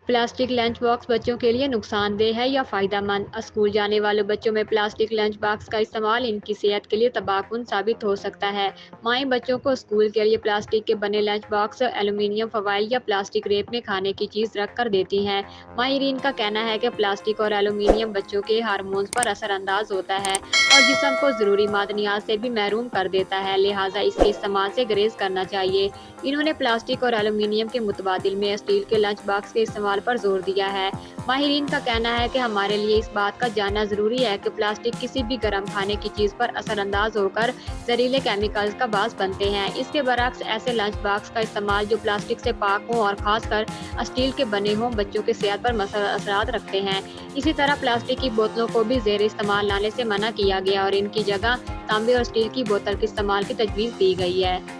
Plastic lunch box बच्चों के लिए नुकसानदेह है या फ़ायदा मंद? स्कूल जाने वाले बच्चों में प्लास्टिक लंच बॉक्स का इस्तेमाल इनकी सेहत के लिए तबाहकुन साबित हो सकता है। माएँ बच्चों को स्कूल के लिए प्लास्टिक के बने लंच बॉक्स, एल्यूमीनियम फॉइल या प्लास्टिक रैप में खाने की चीज़ रख कर देती हैं। माहिरीन का कहना है कि प्लास्टिक और एल्यूमीनियम बच्चों के हार्मोन्स पर असरअंदाज होता है और जिस्म को ज़रूरी मादनियात से भी महरूम कर देता है, लिहाजा इसके इस्तेमाल से गुरेज करना चाहिए। इन्होंने प्लास्टिक और एल्यूमीनियम के मुतबादिल में स्टील के लंच बॉक्स के इस्तेमाल पर जोर दिया है। माहिरीन का कहना है कि हमारे लिए इस बात का जानना ज़रूरी है कि प्लास्टिक किसी भी गर्म खाने की चीज़ पर असरअंदाज होकर जहरीले केमिकल्स का बास बनते हैं। इसके बरक्स ऐसे लंच बॉक्स का इस्तेमाल जो प्लास्टिक से पाक हों और ख़ासकर स्टील के बने हों बच्चों की सेहत पर असरात रखते हैं। इसी तरह प्लास्टिक की बोतलों को भी ज़ेर इस्तेमाल लाने से मना किया गया और इनकी जगह तांबे और स्टील की बोतल के इस्तेमाल की तजवीज़ दी गई है।